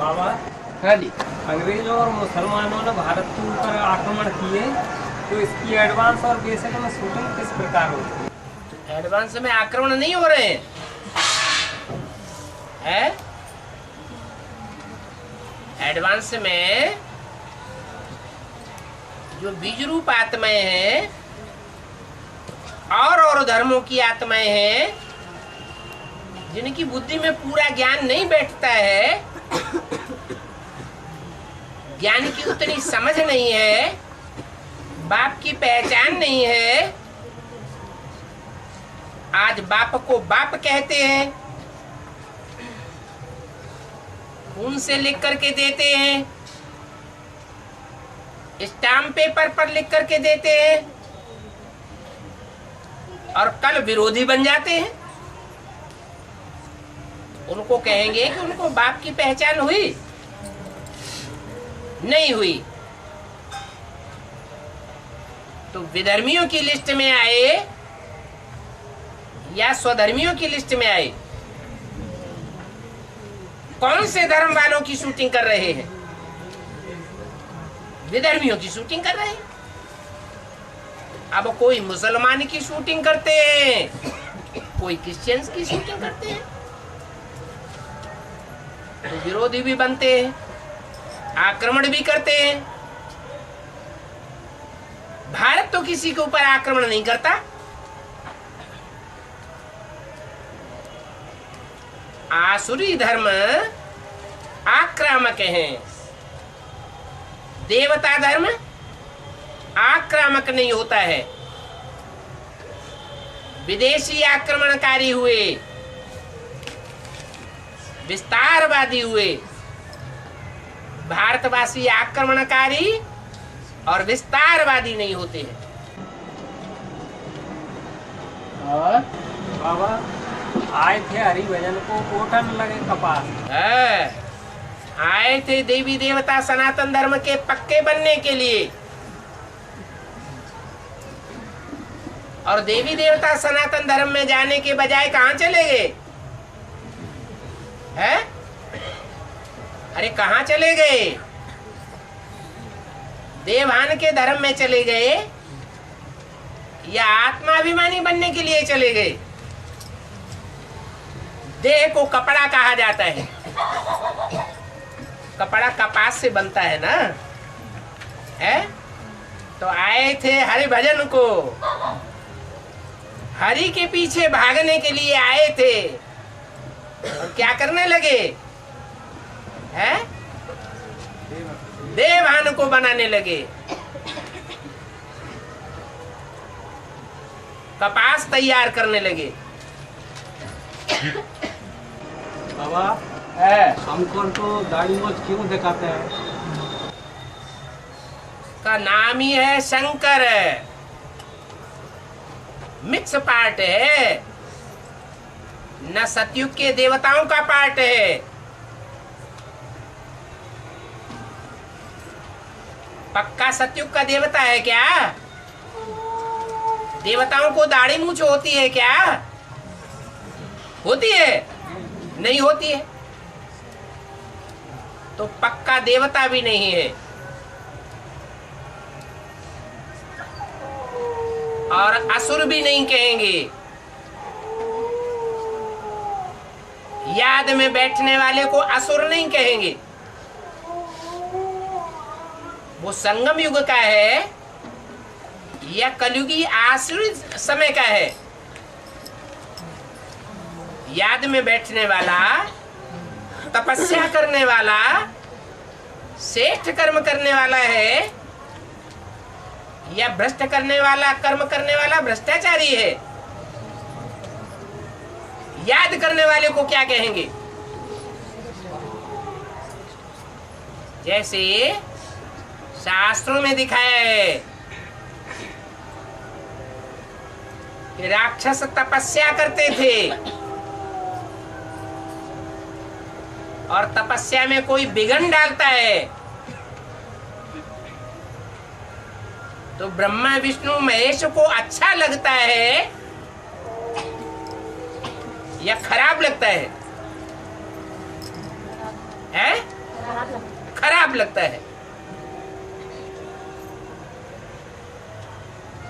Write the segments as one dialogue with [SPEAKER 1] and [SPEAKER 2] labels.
[SPEAKER 1] बाबा,
[SPEAKER 2] हाँ जी।
[SPEAKER 1] अंग्रेजों और मुसलमानों ने भारत के ऊपर आक्रमण किए, तो इसकी एडवांस और बेसिक में शूटिंग किस प्रकार होती है?
[SPEAKER 2] एडवांस में आक्रमण नहीं हो रहे हैं? एडवांस में जो बीज रूप आत्माएं हैं और धर्मों की आत्माएं हैं, जिनकी बुद्धि में पूरा ज्ञान नहीं बैठता है, ज्ञान की उतनी समझ नहीं है, बाप की पहचान नहीं है, आज बाप को बाप कहते हैं, खून से लिख करके देते हैं, स्टाम्प पेपर पर लिख करके देते हैं, और कल विरोधी बन जाते हैं। उनको कहेंगे कि उनको बाप की पहचान हुई? नहीं हुई। तो विधर्मियों की लिस्ट में आए या स्वधर्मियों की लिस्ट में आए? कौन से धर्म वालों की शूटिंग कर रहे हैं? विधर्मियों की शूटिंग कर रहे हैं। अब कोई मुसलमान की शूटिंग करते हैं, कोई क्रिश्चियंस की शूटिंग करते हैं, तो विरोधी भी बनते हैं, आक्रमण भी करते हैं। भारत तो किसी के ऊपर आक्रमण नहीं करता। आसुरी धर्म आक्रामक हैं, देवता धर्म आक्रामक नहीं होता है। विदेशी आक्रमणकारी हुए, विस्तारवादी हुए, भारतवासी आक्रमणकारी और विस्तारवादी नहीं होते हैं।
[SPEAKER 1] और बाबा, आए थे हरिभजन को कोटन लगे कपास।
[SPEAKER 2] आए थे देवी देवता सनातन धर्म के पक्के बनने के लिए, और देवी देवता सनातन धर्म में जाने के बजाय कहाँ चले गए हैं? अरे कहाँ चले गए? देवान के धर्म में चले गए या आत्माभिमानी बनने के लिए चले गए? देह को कपड़ा कहा जाता है। कपड़ा कपास से बनता है ना, है? तो आए थे हरि भजन को, हरि के पीछे भागने के लिए आए थे, और क्या करने लगे हैं? देवान को बनाने लगे, कपास तैयार करने लगे।
[SPEAKER 1] बाबा, हमको तो दाढ़ी मूंछ क्यों दिखाते हैं?
[SPEAKER 2] का नाम ही है शंकर, मिक्स पार्ट है, न सतयुग के देवताओं का पार्ट है। पक्का सतयुग का देवता है क्या? देवताओं को दाढ़ी मूंछ होती है क्या? होती है? नहीं होती है। तो पक्का देवता भी नहीं है, और असुर भी नहीं कहेंगे। याद में बैठने वाले को असुर नहीं कहेंगे। वो संगम युग का है या कलयुगी आसुरी समय का है? याद में बैठने वाला, तपस्या करने वाला, श्रेष्ठ कर्म करने वाला है, या भ्रष्ट करने वाला, कर्म करने वाला भ्रष्टाचारी है? याद करने वाले को क्या कहेंगे? जैसे शास्त्रों में दिखाया है कि राक्षस तपस्या करते थे, और तपस्या में कोई विघ्न डालता है तो ब्रह्मा विष्णु महेश को अच्छा लगता है या खराब लगता है? खराब लगता है।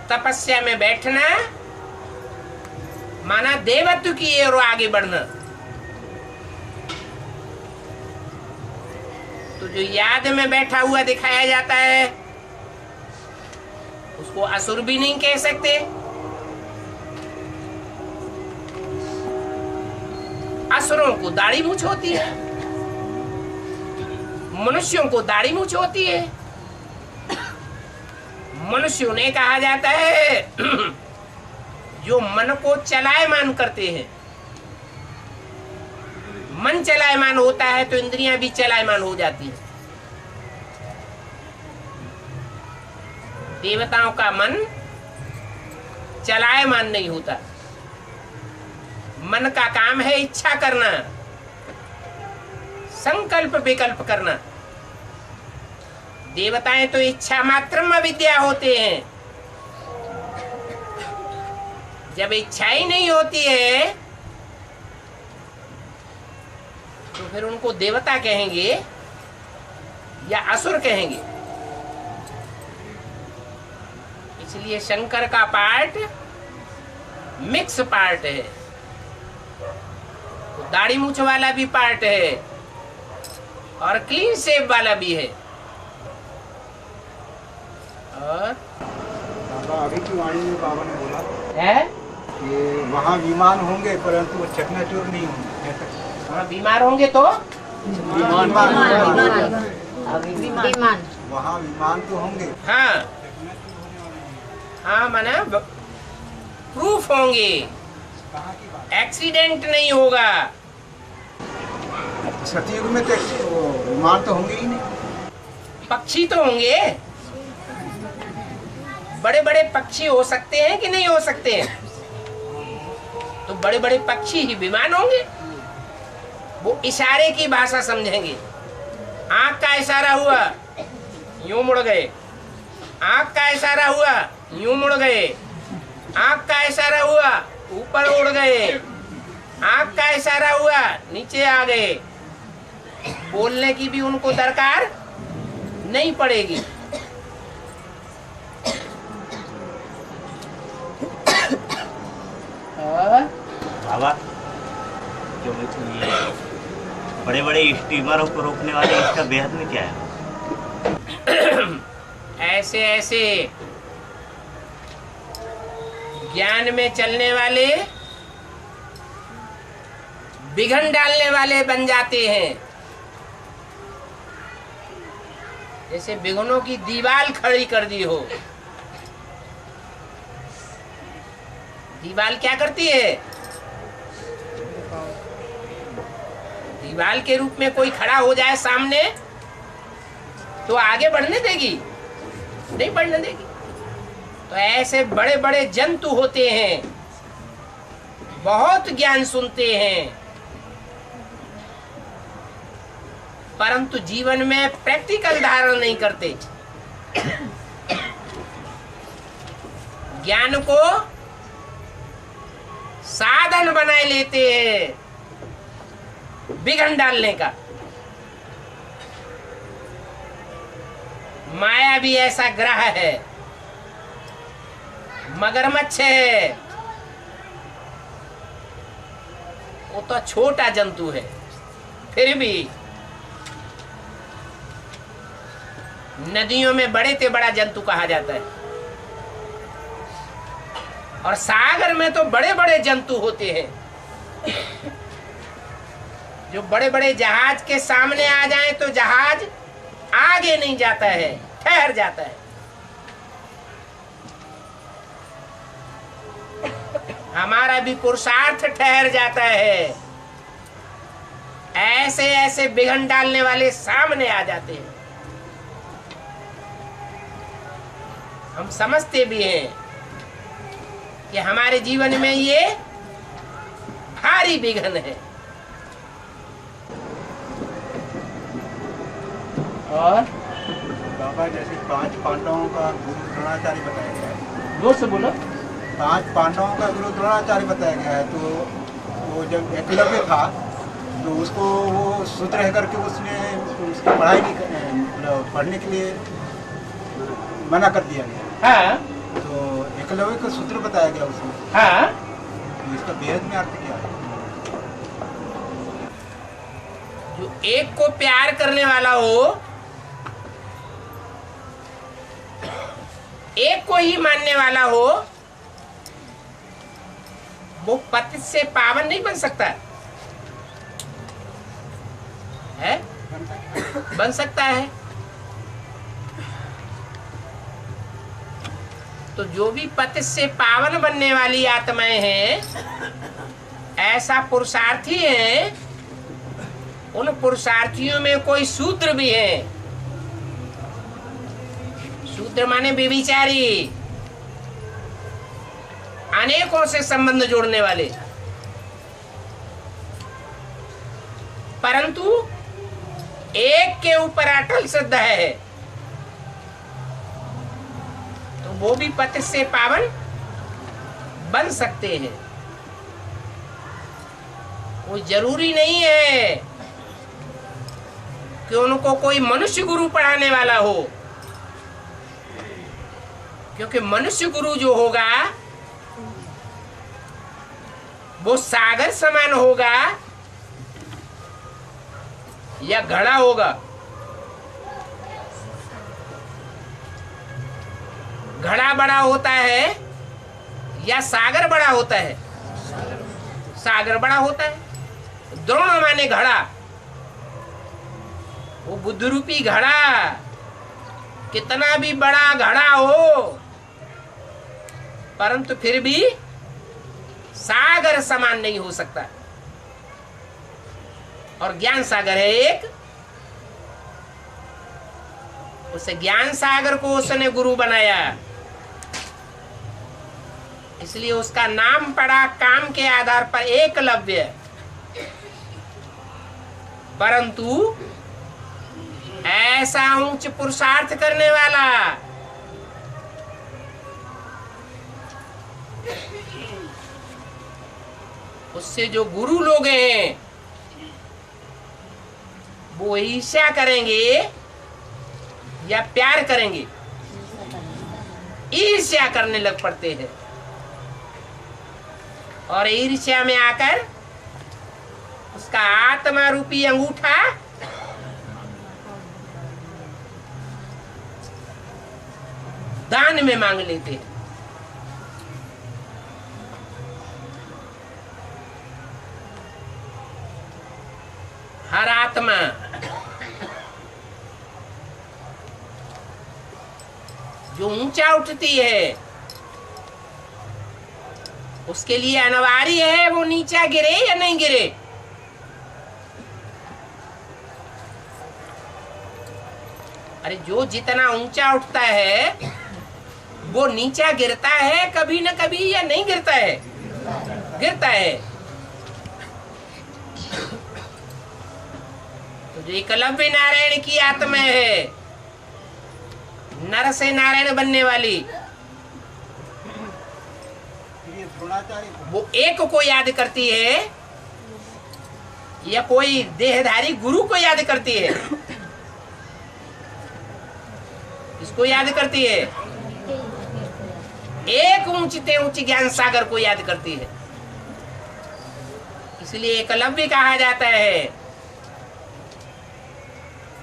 [SPEAKER 2] तपस्या में बैठना माना देवत्व की ओर आगे बढ़ना। तो जो याद में बैठा हुआ दिखाया जाता है उसको असुर भी नहीं कह सकते, असुरों को दाढ़ी मूछ होती है, मनुष्यों को दाढ़ी मूछ होती है। मनुष्यों ने कहा जाता है जो मन को चलायमान करते हैं। मन चलायमान होता है तो इंद्रियां भी चलायमान हो जाती हैं। देवताओं का मन चलायमान नहीं होता। मन का काम है इच्छा करना, संकल्प विकल्प करना। देवताएं तो इच्छा मात्रम अविद्या होते हैं। जब इच्छा ही नहीं होती है तो फिर उनको देवता कहेंगे या असुर कहेंगे। इसलिए शंकर का पार्ट मिक्स पार्ट है, दाढ़ी मूछ वाला भी पार्ट है और क्लीन शेव वाला भी है। और
[SPEAKER 3] अभी की वाणी में बाबा ने बोला
[SPEAKER 2] है
[SPEAKER 3] कि वहाँ विमान होंगे परंतु वो चकनाचूर नहीं होंगे।
[SPEAKER 2] वहाँ बीमार होंगे तो
[SPEAKER 3] विमान वहाँ विमान तो होंगे।
[SPEAKER 2] हाँ हाँ माना प्रूफ होंगे,
[SPEAKER 3] कहाँ की बात?
[SPEAKER 2] एक्सीडेंट नहीं होगा।
[SPEAKER 3] सतयुग में तो विमान तो होंगे ही नहीं।
[SPEAKER 2] पक्षी तो होंगे, बड़े बड़े पक्षी हो सकते हैं कि नहीं हो सकते हैं? तो बड़े बड़े पक्षी ही विमान होंगे। वो इशारे की भाषा समझेंगे। आंख का इशारा हुआ यूं मुड़ गए, आंख का इशारा हुआ यूं मुड़ गए, आंख का इशारा हुआ ऊपर उड़ गए, आंख का इशारा हुआ नीचे आ गए। बोलने की भी उनको दरकार नहीं पड़ेगी।
[SPEAKER 4] बाबा जो ये बड़े बड़े स्टीमरों को रोकने वाले इसका बेहद में क्या है?
[SPEAKER 2] ऐसे ऐसे ज्ञान में चलने वाले बिघन डालने वाले बन जाते हैं। जैसे बिघनों की दीवार खड़ी कर दी हो। दीवार क्या करती है? दीवार के रूप में कोई खड़ा हो जाए सामने तो आगे बढ़ने देगी? नहीं बढ़ने देगी। तो ऐसे बड़े बड़े जंतु होते हैं, बहुत ज्ञान सुनते हैं, परंतु जीवन में प्रैक्टिकल धारण नहीं करते। ज्ञान को साधन बनाए लेते हैं बिघन डालने का। माया भी ऐसा ग्रह है, मगरमच्छ है। वो तो छोटा जंतु है, फिर भी नदियों में बड़े से बड़ा जंतु कहा जाता है। और सागर में तो बड़े बड़े जंतु होते हैं जो बड़े बड़े जहाज के सामने आ जाए तो जहाज आगे नहीं जाता है, ठहर जाता है। हमारा भी पुरुषार्थ ठहर जाता है। ऐसे ऐसे बिघन डालने वाले सामने आ जाते हैं। हम समझते भी हैं कि हमारे जीवन में ये भारी विघन है। और
[SPEAKER 3] बाबा जैसे 5 पांडवों का गुरु द्रोणाचार्य बताया गया है।
[SPEAKER 2] जोर से बोलो।
[SPEAKER 3] 5 पांडवों का गुरु द्रोणाचार्य बताया गया है। तो वो जब एकलव्य था तो उसको वो सुत रह करके उसने पढ़ाई नहीं मतलब पढ़ने के लिए मना कर दिया गया।
[SPEAKER 2] हाँ
[SPEAKER 3] तो एकलव्य का सूत्र बताया गया उसमें,
[SPEAKER 2] हाँ।
[SPEAKER 3] तो इसका बेहद में अर्थ क्या है?
[SPEAKER 2] जो एक को प्यार करने वाला हो, एक को ही मानने वाला हो, वो पति से पावन नहीं बन सकता है? बन सकता है। तो जो भी पति से पावन बनने वाली आत्माएं हैं, ऐसा पुरुषार्थी है, उन पुरुषार्थियों में कोई शूद्र भी है। शूद्र माने व्यभिचारी, अनेकों से संबंध जोड़ने वाले, परंतु एक के ऊपर अटल श्रद्धा है, तो वो भी पति से पावन बन सकते हैं। वो जरूरी नहीं है कि उनको कोई मनुष्य गुरु पढ़ाने वाला हो, क्योंकि मनुष्य गुरु जो होगा वो सागर समान होगा या घड़ा होगा। घड़ा बड़ा होता है या सागर बड़ा होता है? सागर बड़ा होता है। द्रोण माने घड़ा, वो बुद्ध रूपी घड़ा कितना भी बड़ा घड़ा हो, परंतु फिर भी सागर समान नहीं हो सकता। और ज्ञान सागर है एक, उस ज्ञान सागर को उसने गुरु बनाया, इसलिए उसका नाम पड़ा काम के आधार पर एकलव्य। परंतु ऐसा उच्च पुरुषार्थ करने वाला, उससे जो गुरु लोग हैं वो ईर्ष्या करेंगे या प्यार करेंगे? ईर्ष्या करने लग पड़ते हैं, और ईर्ष्या में आकर उसका आत्मा रूपी अंगूठा दान में मांग लेते हैं। हर आत्मा जो ऊंचा उठती है, उसके लिए अनिवार्य है वो नीचा गिरे या नहीं गिरे। अरे जो जितना ऊंचा उठता है वो नीचा गिरता है कभी न कभी, या नहीं गिरता है? गिरता है। तो जो एकलव्य नारायण की आत्मा है, नर से नारायण बनने वाली,
[SPEAKER 3] ये द्रोणाचार्य
[SPEAKER 2] वो एक को याद करती है या कोई देहधारी गुरु को याद करती है? इसको याद करती है, एक ऊंचते ऊंचे ज्ञान सागर को याद करती है। इसलिए एकलव्य कहा जाता है।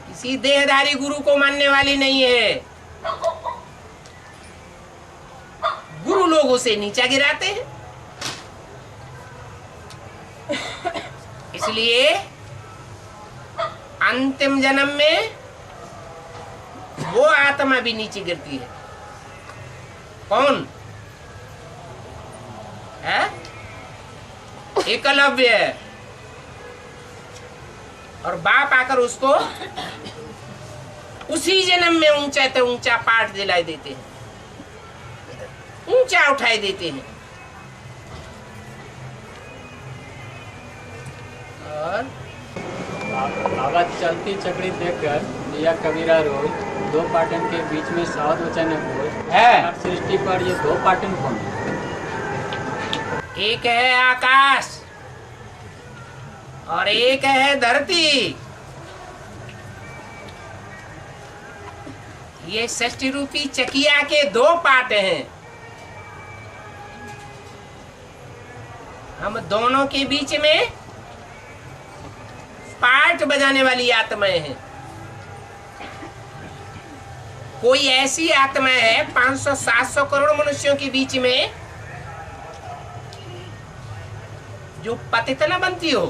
[SPEAKER 2] किसी देहधारी गुरु को मानने वाली नहीं है। गुरु लोग उसे नीचा गिराते हैं। इसलिए अंतिम जन्म में वो आत्मा भी नीचे गिरती है। कौन है? एकलव्य। और बाप आकर उसको उसी जन्म में ऊंचा से ऊंचा पाठ दिलाई देते हैं, ऊंचा उठाई देते हैं। और
[SPEAKER 5] बाबा चलती चक्री देखकर दिया कबीरा रोज, दो पाटन के बीच में सात वचन
[SPEAKER 2] है।
[SPEAKER 5] सृष्टि पर ये दो पाटन कौन?
[SPEAKER 2] एक है आकाश और एक है धरती। ये षष्ठी रूपी चकिया के 2 पार्ट हैं। हम दोनों के बीच में पार्ट बजाने वाली आत्माएं हैं। कोई ऐसी आत्मा है 500-700 करोड़ मनुष्यों के बीच में जो पतित न बनती हो,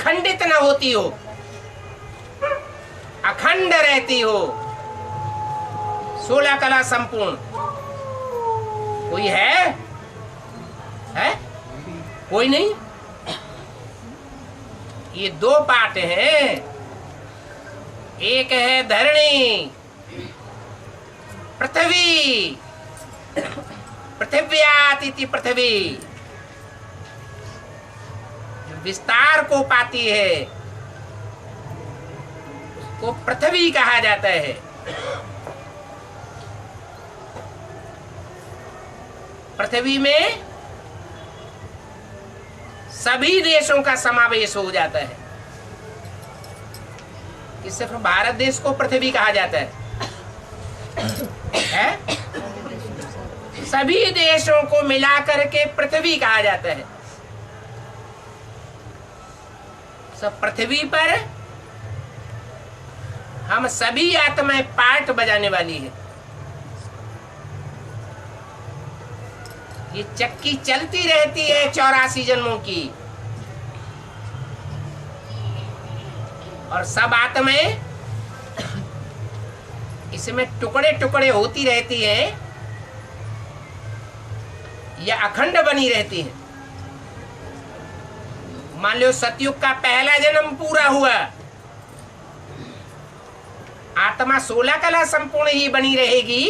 [SPEAKER 2] खंडित न होती हो, अखंड रहती हो, 16 कला संपूर्ण। कोई है? कोई नहीं। ये 2 पार्ट हैं। एक है धरणी, पृथ्वी, पृथिव्यात इति पृथ्वी, जो विस्तार को पाती है उसको पृथ्वी कहा जाता है। पृथ्वी में सभी देशों का समावेश हो जाता है। कि सिर्फ भारत देश को पृथ्वी कहा जाता है? सभी देशों को मिलाकर के पृथ्वी कहा जाता है। सब पृथ्वी पर हम सभी आत्माएं पार्ट बजाने वाली है। ये चक्की चलती रहती है 84 जन्मों की, और सब आत्माएं इसमें टुकड़े टुकड़े होती रहती हैं या अखंड बनी रहती हैं। मान लो सतयुग का पहला जन्म पूरा हुआ, आत्मा 16 कला संपूर्ण ही बनी रहेगी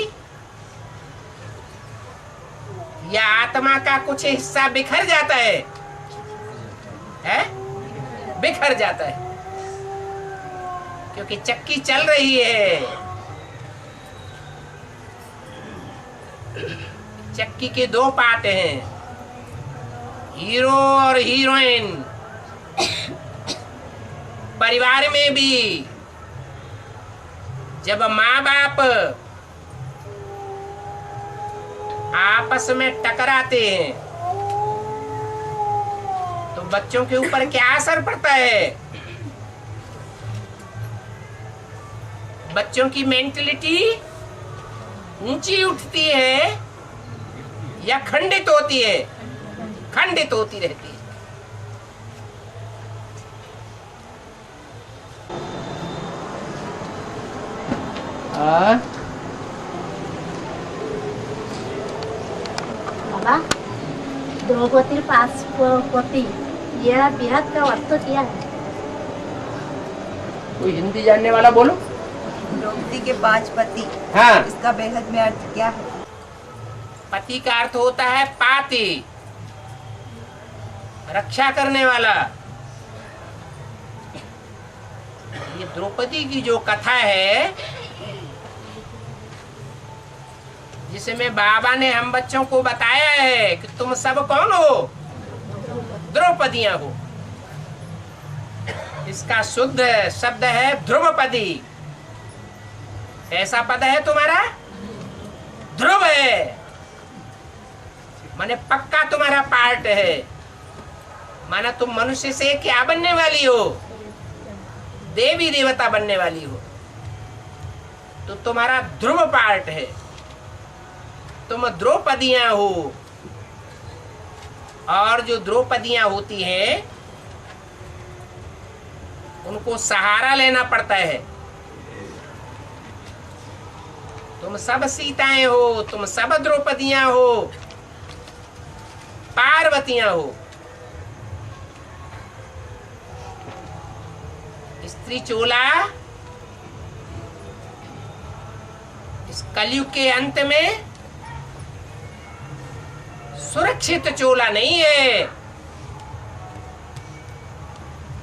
[SPEAKER 2] या आत्मा का कुछ हिस्सा बिखर जाता है? बिखर जाता है, क्योंकि चक्की चल रही है। चक्की के 2 पार्ट हैं, हीरो और हीरोइन। परिवार में भी जब माँ बाप आपस में टकराते हैं तो बच्चों के ऊपर क्या असर पड़ता है? बच्चों की मेंटलिटी ऊंची उठती है या खंडित होती है? खंडित होती रहती है।
[SPEAKER 6] बाबा, द्रौपदी 5 पति, यह बेहद का अर्थ क्या है?
[SPEAKER 2] कोई हिंदी जानने वाला बोलो।
[SPEAKER 7] द्रौपदी के 5 पति,
[SPEAKER 2] हाँ।
[SPEAKER 7] इसका बेहद में अर्थ क्या है?
[SPEAKER 2] पति का अर्थ होता है पाति, रक्षा करने वाला। ये द्रौपदी की जो कथा है, जिसमें बाबा ने हम बच्चों को बताया है कि तुम सब कौन हो? द्रौपदियां हो। इसका शुद्ध शब्द है ध्रुवपदी। कैसा पद है तुम्हारा? ध्रुव है, माने पक्का तुम्हारा पार्ट है। माना तुम मनुष्य से क्या बनने वाली हो? देवी देवता बनने वाली हो। तो तुम्हारा ध्रुव पार्ट है, तुम द्रौपदियां हो। और जो द्रौपदियां होती हैं उनको सहारा लेना पड़ता है। तुम सब सीताएं हो, तुम सब द्रौपदियां हो, पार्वतियां हो। स्त्री चोला इस कलयुग के अंत में सुरक्षित चोला नहीं है।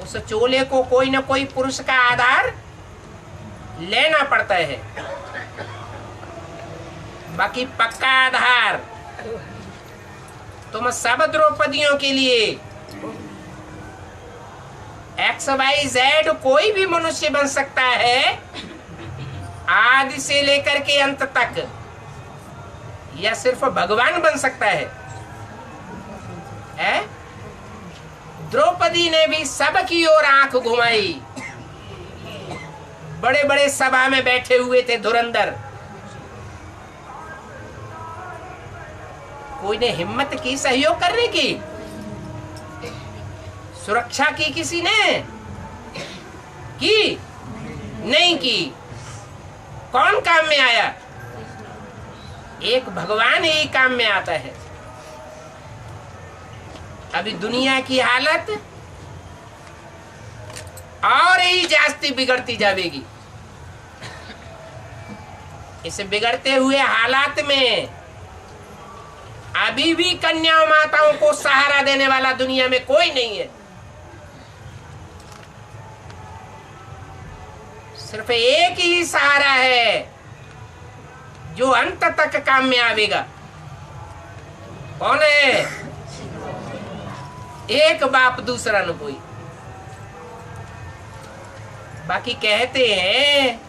[SPEAKER 2] उस चोले को कोई ना कोई पुरुष का आधार लेना पड़ता है। बाकी पक्का आधार तुम सब द्रौपदियों के लिए XYZ कोई भी मनुष्य बन सकता है, आदि से लेकर के अंत तक, या सिर्फ भगवान बन सकता है? द्रौपदी ने भी सबकी ओर आंख घुमाई। बड़े बड़े सभा में बैठे हुए थे धुरंधर, कोई ने हिम्मत की सहयोग करने की? सुरक्षा की किसी ने की? नहीं की। कौन काम में आया? एक भगवान ही काम में आता है। अभी दुनिया की हालत और ही जास्ती बिगड़ती जाएगी। इस बिगड़ते हुए हालात में अभी भी कन्या माताओं को सहारा देने वाला दुनिया में कोई नहीं है। सिर्फ एक ही सहारा है जो अंत तक काम में आवेगा। कौन है? एक बाप दूसरा न कोई। बाकी कहते हैं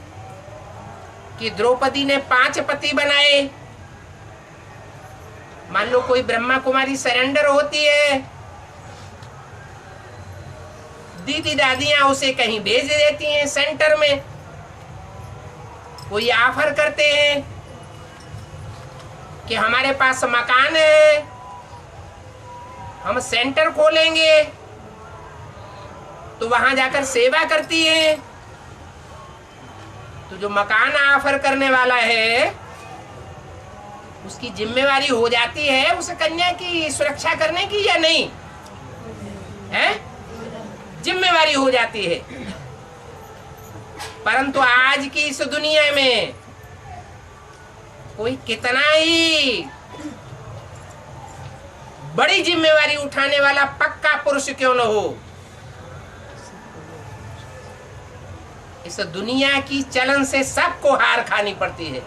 [SPEAKER 2] कि द्रौपदी ने 5 पति बनाए। मान लो कोई ब्रह्मा कुमारी सरेंडर होती है, दीदी दादियां उसे कहीं भेज देती हैं सेंटर में। कोई ऑफर करते हैं कि हमारे पास मकान है, हम सेंटर खोलेंगे, तो वहां जाकर सेवा करती है। तो जो मकान ऑफर करने वाला है उसकी जिम्मेवारी हो जाती है उस कन्या की सुरक्षा करने की, या नहीं है? जिम्मेवारी हो जाती है। परंतु आज की इस दुनिया में कोई कितना ही बड़ी जिम्मेवारी उठाने वाला पक्का पुरुष क्यों न हो, इस दुनिया की चलन से सबको हार खानी पड़ती है।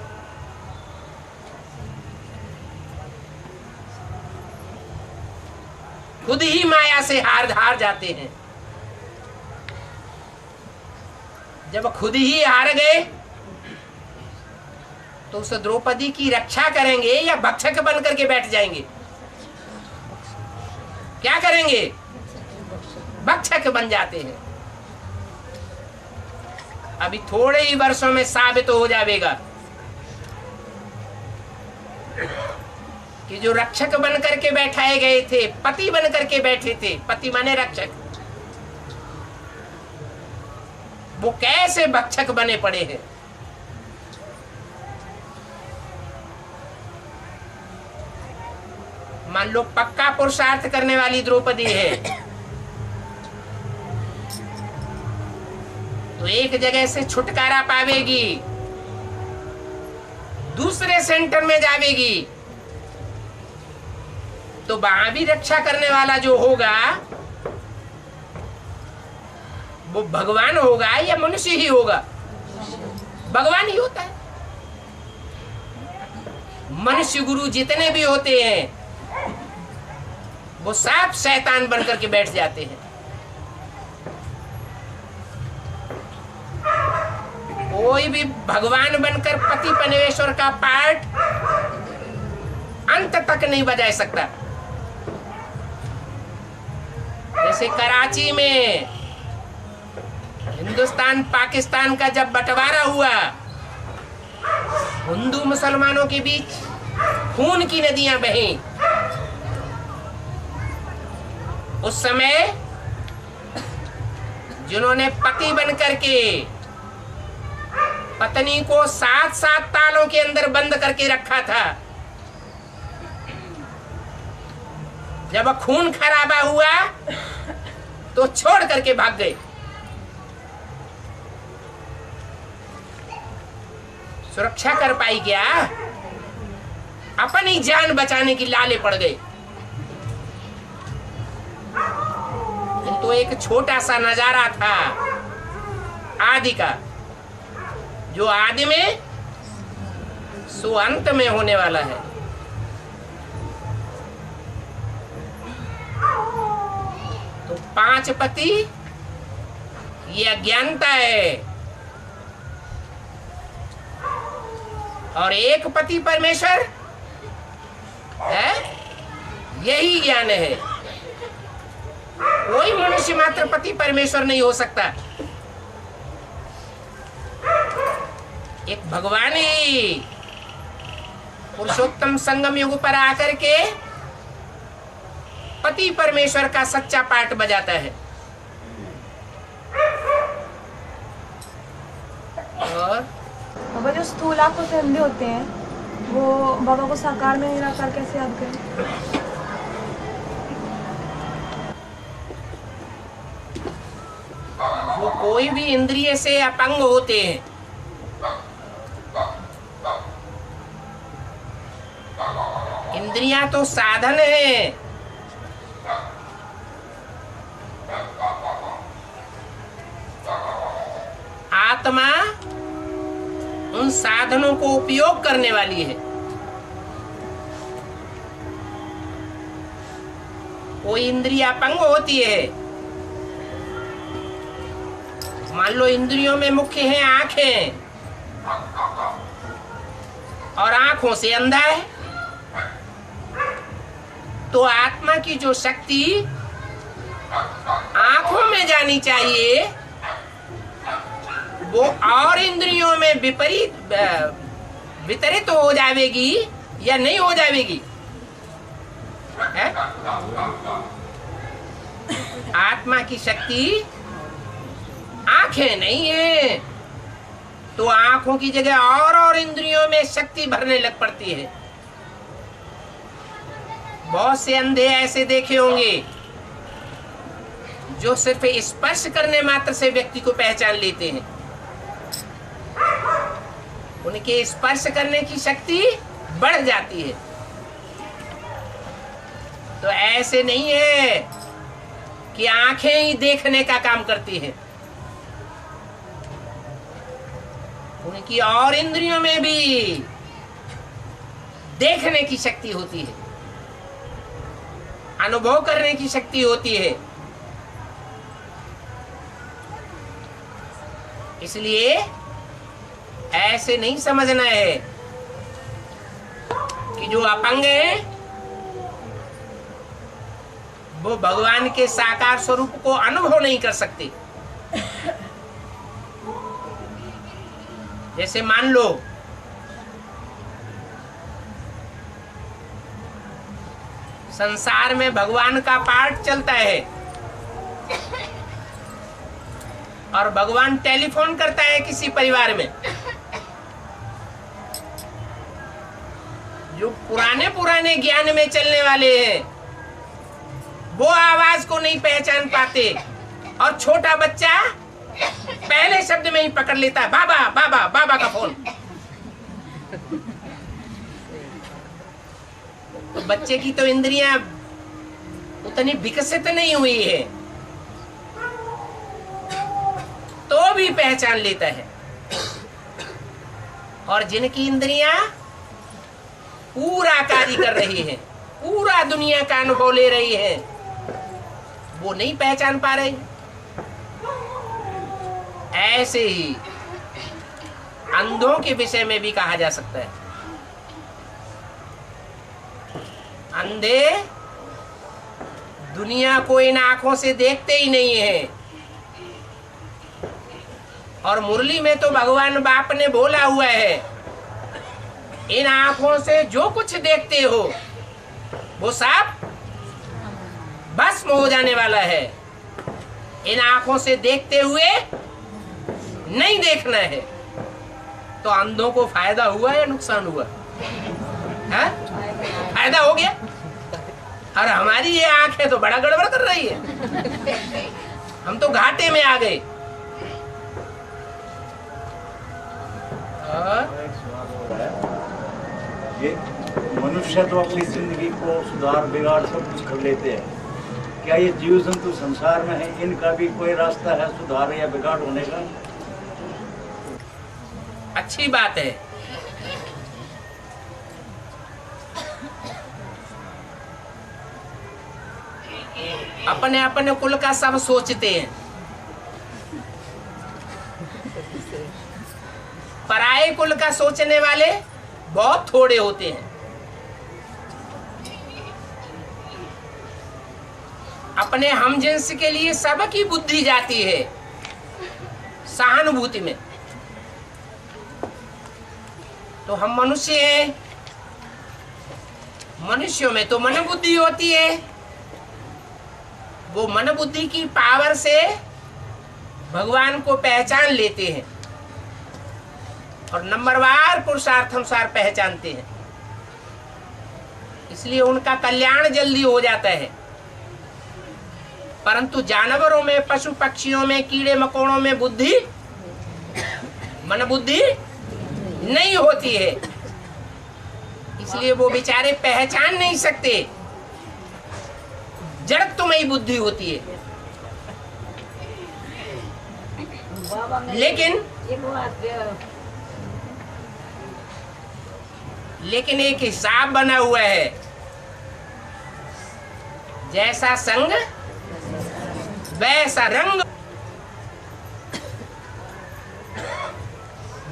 [SPEAKER 2] खुद ही माया से हार जाते हैं। जब खुद ही हार गए तो उस द्रौपदी की रक्षा करेंगे या भक्षक बन करके बैठ जाएंगे? क्या करेंगे? भक्षक बन जाते हैं। अभी थोड़े ही वर्षों में साबित हो जाएगा कि जो रक्षक बन करके बैठाए गए थे, पति बन करके बैठे थे, पति माने रक्षक, वो कैसे भक्षक बने पड़े हैं। मान लो पक्का पुरुषार्थ करने वाली द्रौपदी है तो एक जगह से छुटकारा पावेगी, दूसरे सेंटर में जावेगी, तो वहां भी रक्षा करने वाला जो होगा वो भगवान होगा या मनुष्य ही होगा? भगवान ही होता है। मनुष्य गुरु जितने भी होते हैं वो सब शैतान बनकर के बैठ जाते हैं। कोई भी भगवान बनकर पति परमेश्वर का पाठ अंत तक नहीं बजा सकता। जैसे कराची में हिंदुस्तान पाकिस्तान का जब बंटवारा हुआ, हिंदू मुसलमानों के बीच खून की नदियां बहीं, उस समय जिन्होंने पति बनकर के पत्नी को 7-7 तालों के अंदर बंद करके रखा था, जब खून खराबा हुआ तो छोड़ करके भाग गए। सुरक्षा कर पाई क्या? अपनी जान बचाने की लाले पड़ गए। तो एक छोटा सा नजारा था आदि का, जो आदि में सो अंत में होने वाला है। तो 5 पति ये अज्ञानता है। और एक पति परमेश्वर है, यही ज्ञान है। कोई मनुष्य मात्र पति परमेश्वर नहीं हो सकता। एक भगवान ही पुरुषोत्तम संगम युग पर आकर के पति परमेश्वर का सच्चा पाठ बजाता है। और
[SPEAKER 8] बाबा जो स्थूल आंखों से अंधे होते हैं, वो बाबा को साकार में निराकार कैसे याद करें?
[SPEAKER 2] वो कोई भी इंद्रिय से अपंग होते हैं। इंद्रियां तो साधन है। आत्मा उन साधनों को उपयोग करने वाली है। कोई इंद्रिय अपंग होती है। मान लो इंद्रियों में मुख्य है आंखें, और आंखों से अंधा है, तो आत्मा की जो शक्ति आंखों में जानी चाहिए वो और इंद्रियों में वितरित हो जाएगी या नहीं हो जाएगी? है? आत्मा की शक्ति आंखें नहीं है, तो आंखों की जगह और इंद्रियों में शक्ति भरने लग पड़ती है। बहुत से अंधे ऐसे देखे होंगे जो सिर्फ स्पर्श करने मात्र से व्यक्ति को पहचान लेते हैं। उनके स्पर्श करने की शक्ति बढ़ जाती है। तो ऐसे नहीं है कि आंखें ही देखने का काम करती है। उनकी और इंद्रियों में भी देखने की शक्ति होती है, अनुभव करने की शक्ति होती है। इसलिए ऐसे नहीं समझना है कि जो अपंग है वो भगवान के साकार स्वरूप को अनुभव नहीं कर सकते। जैसे मान लो संसार में भगवान का पाठ चलता है और भगवान टेलीफोन करता है किसी परिवार में। जो पुराने ज्ञान में चलने वाले हैं वो आवाज को नहीं पहचान पाते, और छोटा बच्चा पहले शब्द में ही पकड़ लेता है, बाबा बाबा बाबा का फोन। तो बच्चे की तो इंद्रियां उतनी विकसित नहीं हुई है, तो भी पहचान लेता है। और जिनकी इंद्रियां पूरा कार्य कर रही है, पूरा दुनिया का अनुभव ले रही है, वो नहीं पहचान पा रहे। ऐसे ही अंधों के विषय में भी कहा जा सकता है। अंधे दुनिया को इन आंखों से देखते ही नहीं है। और मुरली में तो भगवान बाप ने बोला हुआ है, इन आंखों से जो कुछ देखते हो वो सब भस्म हो जाने वाला है। इन आंखों से देखते हुए नहीं देखना है। तो अंधों को फायदा हुआ या नुकसान हुआ? है? फायदा हो गया। और हमारी ये आंखें तो बड़ा गड़बड़ कर रही है। हम तो घाटे में आ गए।
[SPEAKER 9] ये मनुष्य तो अपनी जिंदगी को सुधार बिगाड़ सब कुछ कर लेते हैं। क्या ये जीव जंतु संसार में है, इनका भी कोई रास्ता है सुधार या बिगाड़ होने का?
[SPEAKER 2] अच्छी बात है। अपने अपने कुल का सब सोचते हैं। पराये कुल का सोचने वाले बहुत थोड़े होते हैं। अपने हमजिन्स के लिए सबकी बुद्धि जाती है सहानुभूति में। तो हम मनुष्य हैं, मनुष्यों में तो मन बुद्धि होती है। वो मन बुद्धि की पावर से भगवान को पहचान लेते हैं और नंबरवार पुरुषार्थ अनुसार पहचानते हैं, इसलिए उनका कल्याण जल्दी हो जाता है। परंतु जानवरों में, पशु पक्षियों में, कीड़े मकोड़ों में बुद्धि, मन बुद्धि नहीं होती है, इसलिए वो बेचारे पहचान नहीं सकते। जड़त्वमयी बुद्धि होती है। लेकिन एक हिसाब बना हुआ है, जैसा संग वैसा रंग।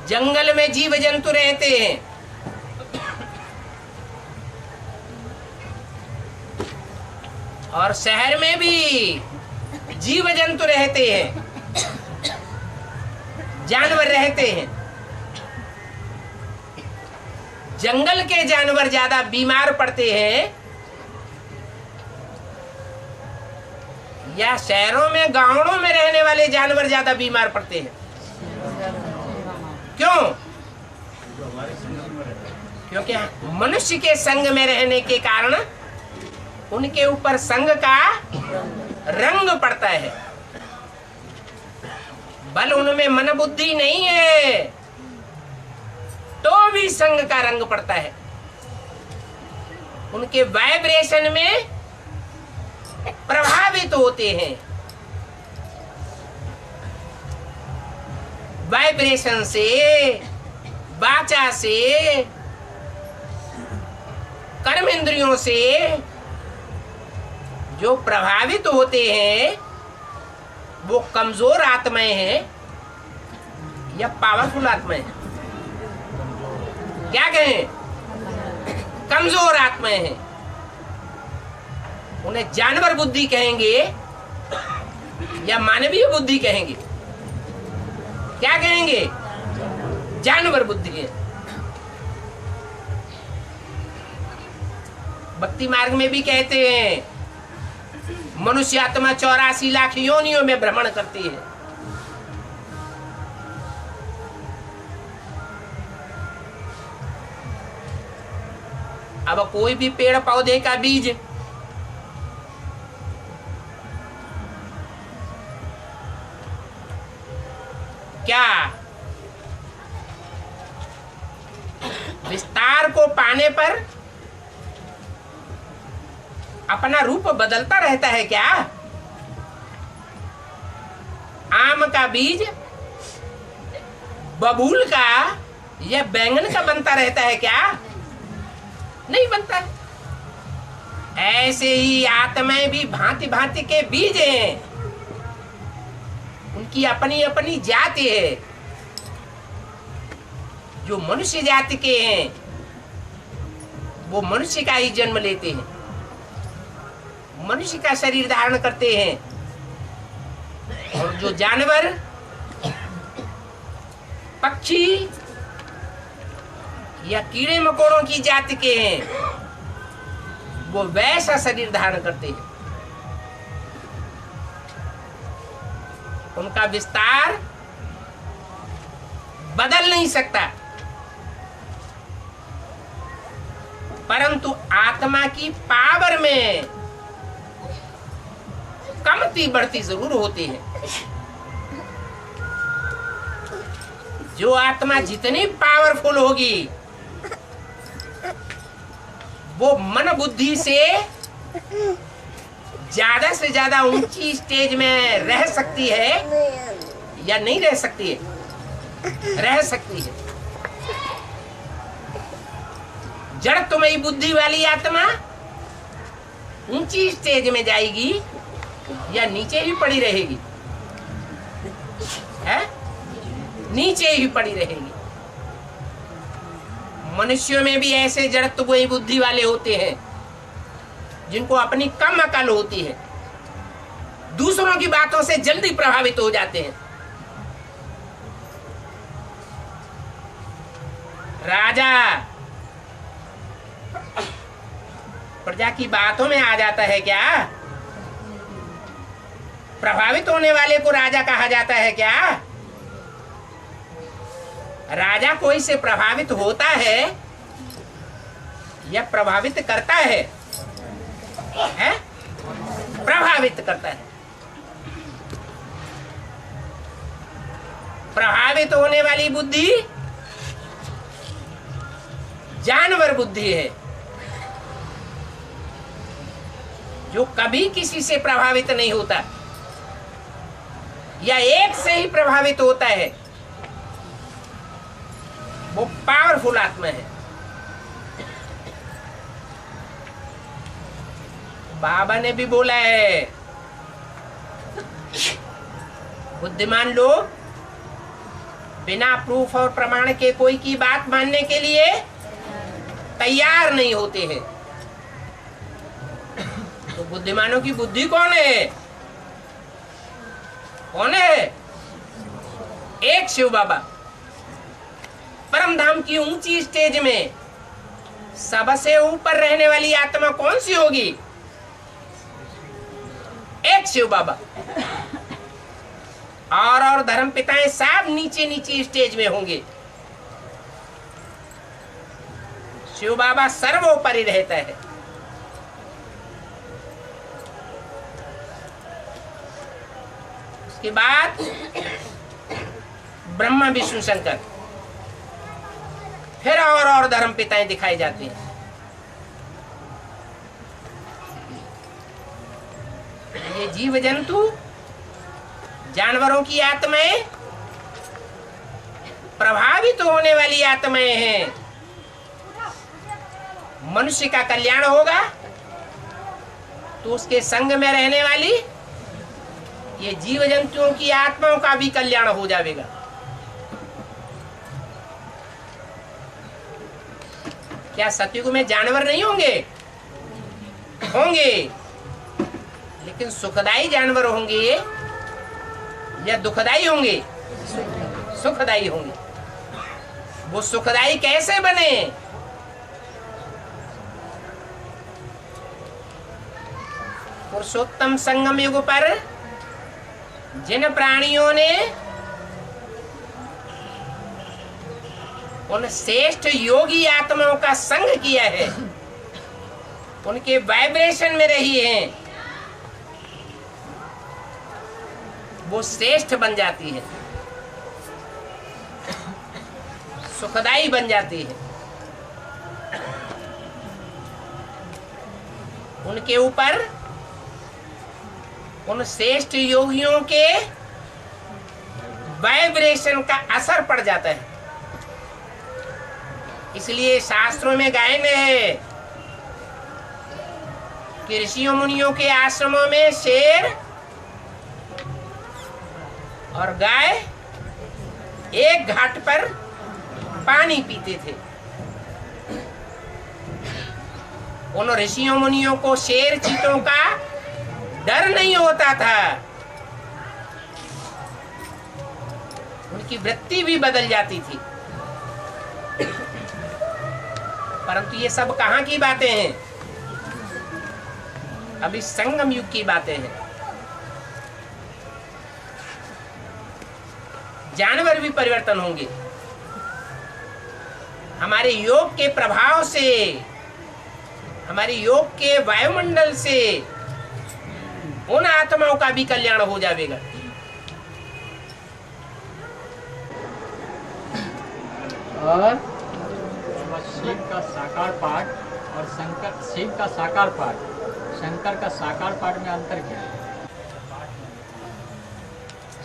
[SPEAKER 2] जंगल में जीव जंतु रहते हैं, और शहर में भी जीव जंतु रहते हैं, जानवर रहते हैं। जंगल के जानवर ज्यादा बीमार पड़ते हैं या शहरों में, गांवों में रहने वाले जानवर ज्यादा बीमार पड़ते हैं? क्यों? क्योंकि मनुष्य के संग में रहने के कारण उनके ऊपर संग का रंग पड़ता है। बल उनमें मन बुद्धि नहीं है तो भी संग का रंग पड़ता है। उनके वाइब्रेशन में प्रभावित होते हैं। वाइब्रेशन से, वाचा से, कर्म इंद्रियों से जो प्रभावित होते हैं वो कमजोर आत्माएं हैं या पावरफुल आत्माएं हैं? क्या कहें? कमजोर आत्माएं हैं। उन्हें जानवर बुद्धि कहेंगे या मानवीय बुद्धि कहेंगे? क्या कहेंगे? जानवर बुद्धि है। भक्ति मार्ग में भी कहते हैं मनुष्य आत्मा 84 लाख योनियों में भ्रमण करती है। अब कोई भी पेड़ पौधे का बीज क्या विस्तार को पाने पर अपना रूप बदलता रहता है क्या? आम का बीज बबूल का या बैंगन का बनता रहता है क्या? नहीं बनता। ऐसे ही आत्माएं भी भांति भांति के बीज हैं, उनकी अपनी अपनी जाति है। जो मनुष्य जाति के हैं वो मनुष्य का ही जन्म लेते हैं, मनुष्य का शरीर धारण करते हैं, और जो जानवर, पक्षी या कीड़े मकोड़ों की जाति के हैं वो वैसा शरीर धारण करते हैं। उनका विस्तार बदल नहीं सकता, परंतु आत्मा की पावर में कमती बढ़ती जरूर होती है। जो आत्मा जितनी पावरफुल होगी वो मन बुद्धि से ज्यादा ऊंची स्टेज में रह सकती है या नहीं रह सकती है? रह सकती है। जड़त्वमयी बुद्धि वाली आत्मा ऊंची स्टेज में जाएगी या नीचे ही पड़ी रहेगी? है नीचे ही पड़ी रहेगी। मनुष्यों में भी ऐसे जड़त्व वही बुद्धि वाले होते हैं जिनको अपनी कम अकल होती है, दूसरों की बातों से जल्दी प्रभावित हो जाते हैं। राजा प्रजा की बातों में आ जाता है क्या? प्रभावित होने वाले को राजा कहा जाता है क्या? राजा कोई से प्रभावित होता है या प्रभावित करता है? प्रभावित करता है। प्रभावित होने वाली बुद्धि जानवर बुद्धि है, जो कभी किसी से प्रभावित नहीं होता या एक से ही प्रभावित होता है, वो पावरफुल आत्मा है। बाबा ने भी बोला है, बुद्धिमान लोग बिना प्रूफ और प्रमाण के कोई की बात मानने के लिए तैयार नहीं होते हैं। तो बुद्धिमानों की बुद्धि कौन है? कौन है? एक शिव बाबा। परम धाम की ऊंची स्टेज में सबसे ऊपर रहने वाली आत्मा कौन सी होगी? एक शिव बाबा। और धर्म पिताएं सब नीचे नीचे स्टेज में होंगे। शिव बाबा सर्वोपरि रहता है। उसके बाद ब्रह्मा विष्णु शंकर, फिर और धर्म पिताएं दिखाई जाती हैं। ये जीव जंतु जानवरों की आत्माएं प्रभावित होने वाली आत्माएं हैं। मनुष्य का कल्याण होगा तो उसके संग में रहने वाली ये जीव जंतुओं की आत्माओं का भी कल्याण हो जाएगा। क्या सतयुग में जानवर नहीं होंगे? होंगे, लेकिन सुखदायी जानवर होंगे या दुखदायी होंगे? सुखदायी होंगे। वो सुखदायी कैसे बने? पुरुषोत्तम संगम युग पर जिन प्राणियों ने उन श्रेष्ठ योगी आत्माओं का संग किया है, उनके वाइब्रेशन में रही हैं, वो श्रेष्ठ बन जाती है, सुखदायी बन जाती है। उनके ऊपर उन श्रेष्ठ योगियों के वाइब्रेशन का असर पड़ जाता है। इसलिए शास्त्रों में गायन है कि ऋषियों मुनियों के आश्रमों में शेर और गाय एक घाट पर पानी पीते थे। उन ऋषियों मुनियों को शेर चीतों का डर नहीं होता था। उनकी वृत्ति भी बदल जाती थी। परंतु ये सब कहाँ की बातें हैं? अभी संगम युग की बातें हैं। जानवर भी परिवर्तन होंगे। हमारे योग के प्रभाव से, हमारे योग के वायुमंडल से उन आत्माओं का भी कल्याण हो जाएगा।
[SPEAKER 5] और शिव का साकार पाठ और शंकर, शिव का साकार पाठ, शंकर का साकार पाठ में अंतर क्या है?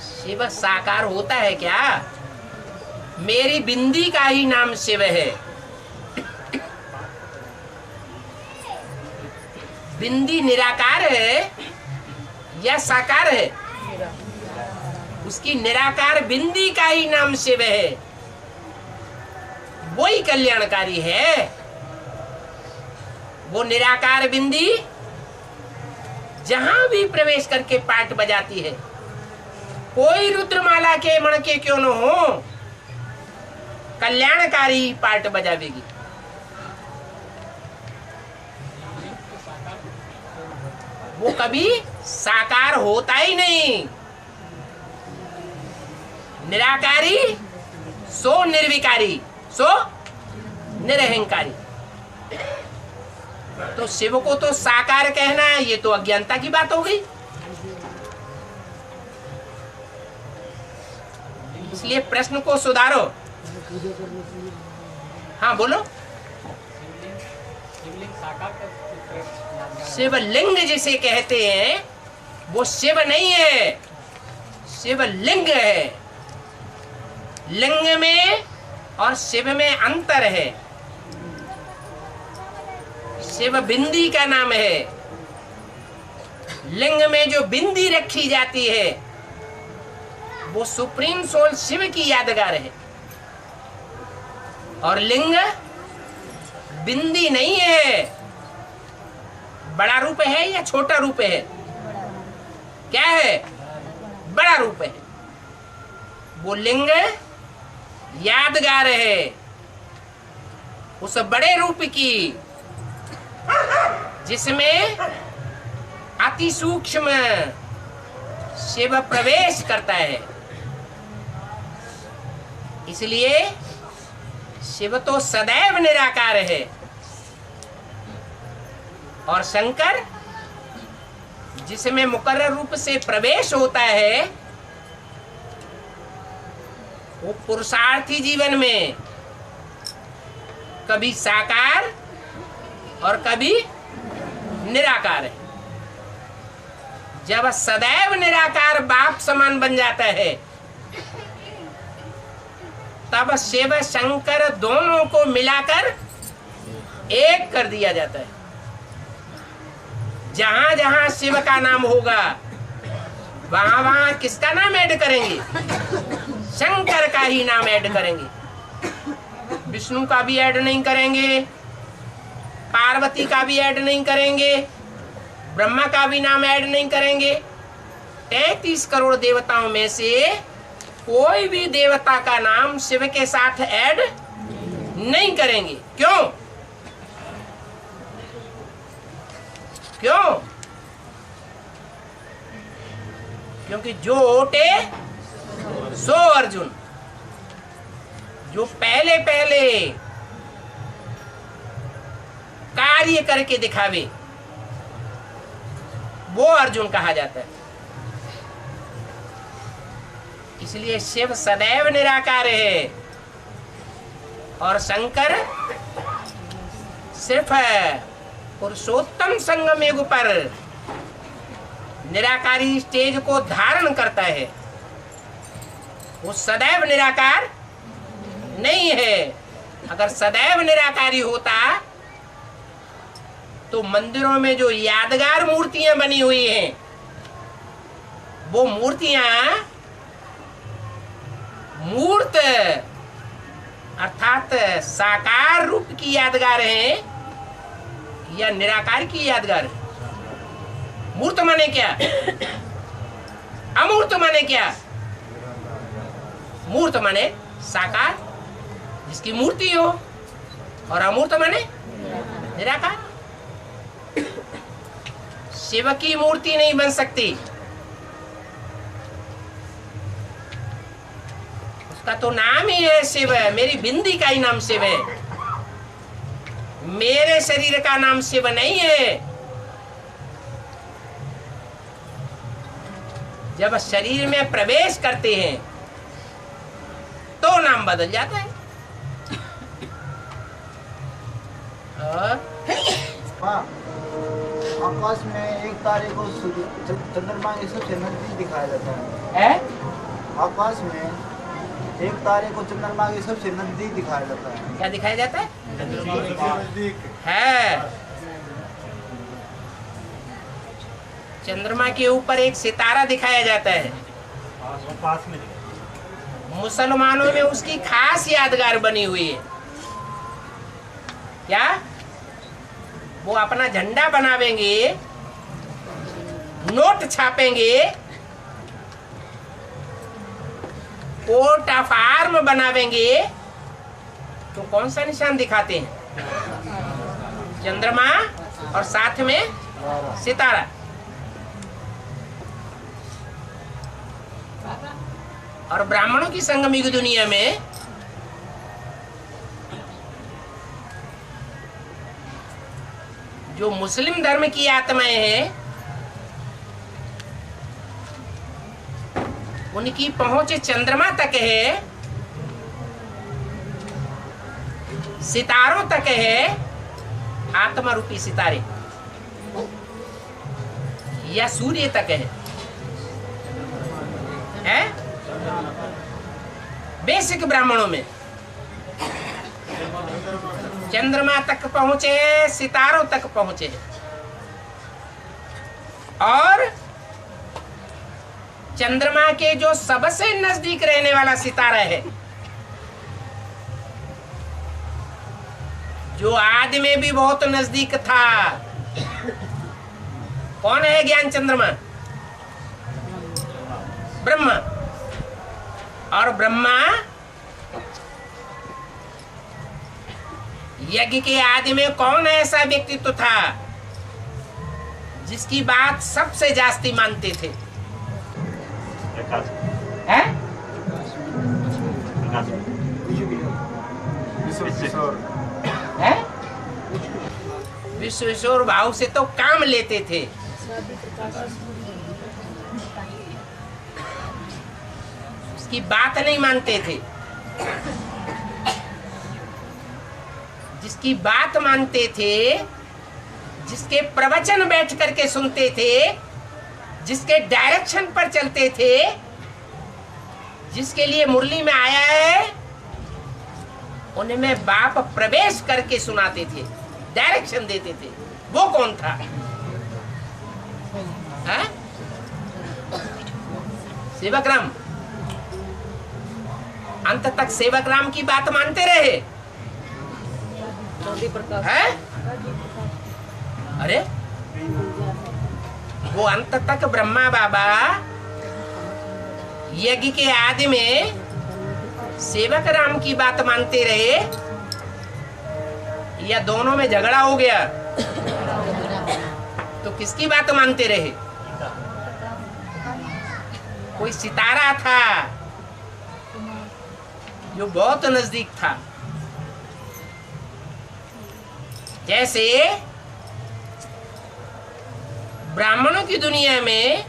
[SPEAKER 2] शिव साकार होता है क्या? मेरी बिंदी का ही नाम शिव है। बिंदी निराकार है या साकार है? उसकी निराकार बिंदी का ही नाम शिव है, वही कल्याणकारी है। वो निराकार बिंदी जहां भी प्रवेश करके पाठ बजाती है, कोई रुद्रमाला के मणके क्यों न हो, कल्याणकारी पाठ बजावेगी। वो कभी साकार होता ही नहीं। निराकारी सो निर्विकारी सो निरहंकारी। तो शिव को तो साकार कहना है, ये तो अज्ञानता की बात हो गई। इसलिए प्रश्न को सुधारो। हाँ बोलो। शिवलिंग जिसे कहते हैं वो शिव नहीं है, शिवलिंग है। लिंग में और शिव में अंतर है। शिव बिंदी का नाम है। लिंग में जो बिंदी रखी जाती है वो सुप्रीम सोल शिव की यादगार है, और लिंग बिंदी नहीं है। बड़ा रूप है या छोटा रूप है? क्या है? बड़ा रूप है। वो लिंग यादगार है उस बड़े रूप की, जिसमें अति सूक्ष्म शिव प्रवेश करता है। इसलिए शिव तो सदैव निराकार है, और शंकर जिसमें मुकर्रर रूप से प्रवेश होता है वो पुरुषार्थी जीवन में कभी साकार और कभी निराकार है। जब सदैव निराकार बाप समान बन जाता है तब शिव शंकर दोनों को मिलाकर एक कर दिया जाता है। जहां जहां शिव का नाम होगा वहां वहां किसका नाम ऐड करेंगे? शंकर का ही नाम ऐड करेंगे। विष्णु का भी ऐड नहीं करेंगे, पार्वती का भी ऐड नहीं करेंगे, ब्रह्मा का भी नाम ऐड नहीं करेंगे। 33 करोड़ देवताओं में से कोई भी देवता का नाम शिव के साथ ऐड नहीं करेंगे। क्यों? क्यों? क्योंकि जो ओटे सो अर्जुन। जो पहले पहले कार्य करके दिखावे वो अर्जुन कहा जाता है। इसलिए शिव सदैव निराकार है और शंकर सिर्फ पुरुषोत्तम संगम युग पर निराकारी स्टेज को धारण करता है। वो सदैव निराकार नहीं है। अगर सदैव निराकारी होता तो मंदिरों में जो यादगार मूर्तियां बनी हुई हैं वो मूर्तियां मूर्त अर्थात साकार रूप की यादगार हैं या निराकार की यादगार है? मूर्त माने क्या? अमूर्त माने क्या? मूर्त माने साकार जिसकी मूर्ति हो, और अमूर्त माने निराकार। शिव की मूर्ति नहीं बन सकती, उसका तो नाम ही है शिव। मेरी बिंदी का ही नाम शिव है, मेरे शरीर का नाम शिव नहीं है। जब शरीर में प्रवेश करते हैं तो नाम बदल जाता है।
[SPEAKER 3] आकाश में एक तारे को चंद्रमा के सबसे नजदीक दिखाया जाता है। आकाश में एक तारे को चंद्रमा के सबसे नजदीक दिखाया जाता है।
[SPEAKER 2] क्या दिखाया जाता है?
[SPEAKER 3] चंद्रमा के नजदीक
[SPEAKER 2] है। चंद्रमा के ऊपर एक सितारा दिखाया जाता है।
[SPEAKER 4] पास में दिखा।
[SPEAKER 2] मुसलमानों में उसकी खास यादगार बनी हुई है। क्या वो अपना झंडा बनावेंगे, नोट छापेंगे, कोट ऑफ आर्म बनावेंगे, तो कौन सा निशान दिखाते हैं? चंद्रमा और साथ में सितारा। और ब्राह्मणों की संगम युग दुनिया में जो मुस्लिम धर्म की आत्माएं हैं, उनकी पहुंच चंद्रमा तक है, सितारों तक है, आत्मा रूपी सितारे, या सूर्य तक है? बेसिक ब्राह्मणों में चंद्रमा तक पहुंचे, सितारों तक पहुंचे, और चंद्रमा के जो सबसे नजदीक रहने वाला सितारा है, जो आदि में भी बहुत नजदीक था, कौन है ज्ञान चंद्रमा? ब्रह्मा। और ब्रह्मा यज्ञ के आदि में कौन ऐसा व्यक्तित्व था जिसकी बात सबसे जास्ती मानते थे? है? है? विश्वेश्वर भाव से तो काम लेते थे। उसकी बात नहीं मानते थे। जिसकी बात मानते थे, जिसके प्रवचन बैठ करके सुनते थे, जिसके डायरेक्शन पर चलते थे, जिसके लिए मुरली में आया है, उनमें बाप प्रवेश करके सुनाते थे, डायरेक्शन देते थे। वो कौन था? है? सेवक राम। अंत तक सेवक राम की बात मानते रहे। है? अरे वो अंत तक ब्रह्मा बाबा यज्ञ के आदि में सेवक राम की बात मानते रहे, या दोनों में झगड़ा हो गया तो किसकी बात मानते रहे? कोई सितारा था जो बहुत नजदीक था। जैसे ब्राह्मणों की दुनिया में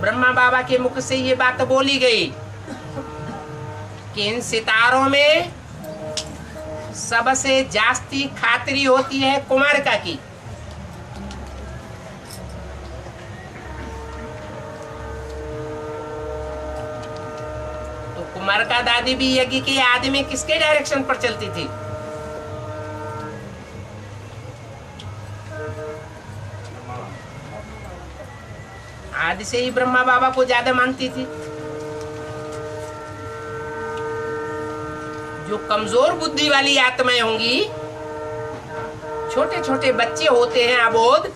[SPEAKER 2] ब्रह्मा बाबा के मुख से ये बात बोली गई कि इन सितारों में सबसे जास्ती खातिरी होती है कुमारिका की। तो कुमारिका दादी भी यज्ञ के आदि में किसके डायरेक्शन पर चलती थी? आदि से ही ब्रह्मा बाबा को ज्यादा मानती थी। जो कमजोर बुद्धि वाली आत्माएं होंगी, छोटे छोटे बच्चे होते हैं अबोध,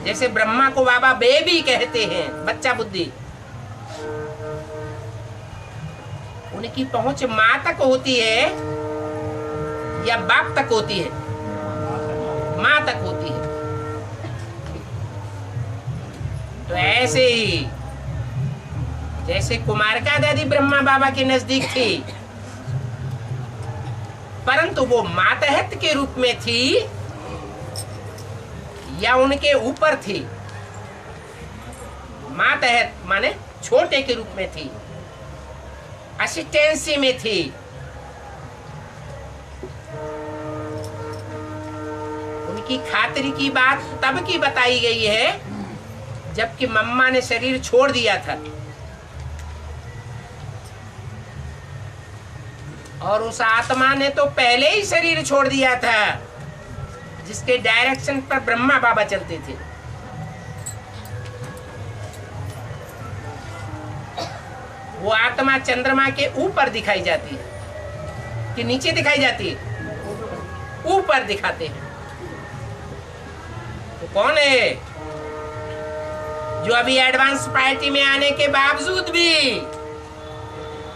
[SPEAKER 2] जैसे ब्रह्मा को बाबा बेबी कहते हैं, बच्चा बुद्धि, उनकी पहुंच मां तक होती है या बाप तक होती है? मां तक होती है। तो ऐसे ही जैसे कुमारिका दादी ब्रह्मा बाबा के नजदीक थी, परंतु वो मातहत के रूप में थी या उनके ऊपर थी? मातहत माने छोटे के रूप में थी, असिस्टेंसी में थी। उनकी खातिरी की बात तब की बताई गई है जबकि मम्मा ने शरीर छोड़ दिया था, और उस आत्मा ने तो पहले ही शरीर छोड़ दिया था जिसके डायरेक्शन पर ब्रह्मा बाबा चलते थे। वो आत्मा चंद्रमा के ऊपर दिखाई जाती है कि नीचे दिखाई जाती है? ऊपर दिखाते हैं। तो कौन है जो अभी एडवांस पार्टी में आने के बावजूद भी,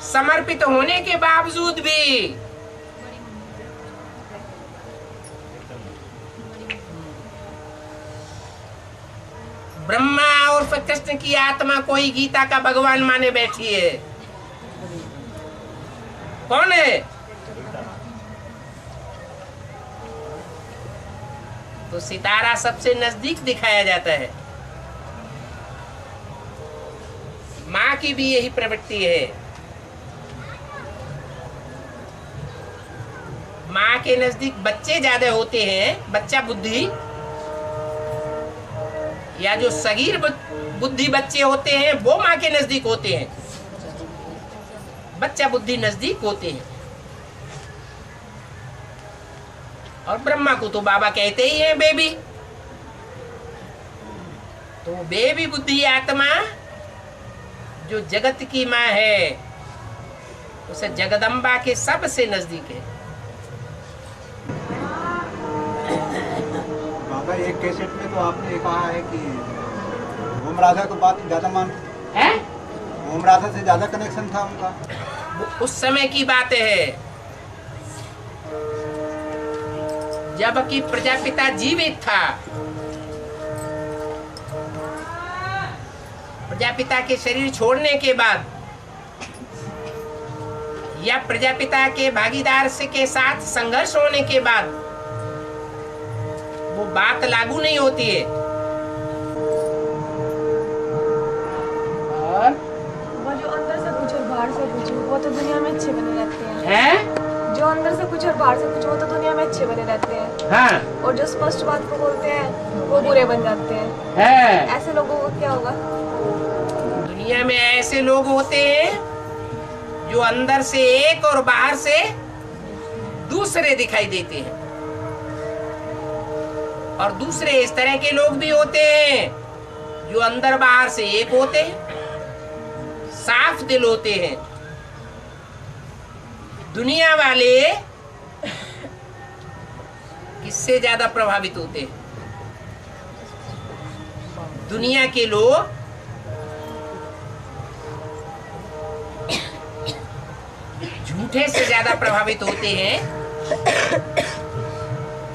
[SPEAKER 2] समर्पित होने के बावजूद भी ब्रह्मा और कृष्ण की आत्मा कोई गीता का भगवान माने बैठी है? कौन है? तो सितारा सबसे नजदीक दिखाया जाता है। माँ की भी यही प्रवृत्ति है। माँ के नजदीक बच्चे ज्यादा होते हैं, बच्चा बुद्धि, या जो सगीर बुद्धि बच्चे होते हैं वो माँ के नजदीक होते हैं। बच्चा बुद्धि नजदीक होते हैं। और ब्रह्मा को तो बाबा कहते ही हैं बेबी। तो बेबी बुद्धि आत्मा जो जगत की माँ है, उसे जगदम्बा के सबसे नजदीक है।
[SPEAKER 3] बाबा एक कैसेट में तो आपने कहा है कि ओम राधा को बात ज्यादा मानते
[SPEAKER 2] हैं?
[SPEAKER 3] ओम राधा से ज्यादा कनेक्शन था उनका।
[SPEAKER 2] उस समय की बात है जबकि प्रजापिता जीवित था। प्रजापिता के शरीर छोड़ने के बाद या प्रजापिता के भागीदार से के साथ संघर्ष होने के बाद वो बात लागू नहीं होती है। और
[SPEAKER 8] वो जो अंदर से कुछ और बाहर से कुछ, वो तो दुनिया में अच्छे बने रहते हैं।
[SPEAKER 2] हैं?
[SPEAKER 8] जो अंदर से कुछ और बाहर से कुछ, वो तो दुनिया में अच्छे बने रहते हैं।
[SPEAKER 2] हाँ।
[SPEAKER 8] और जो स्पष्ट बात को बोलते हैं वो बुरे बन जाते हैं।
[SPEAKER 2] है।
[SPEAKER 8] ऐसे लोगों को क्या होगा?
[SPEAKER 2] दुनिया में ऐसे लोग होते हैं जो अंदर से एक और बाहर से दूसरे दिखाई देते हैं। और दूसरे इस तरह के लोग भी होते हैं जो अंदर बाहर से एक होते हैं, साफ दिल होते हैं। दुनिया वाले किससे ज्यादा प्रभावित होते हैं? दुनिया के लोग झूठे से ज्यादा प्रभावित होते हैं,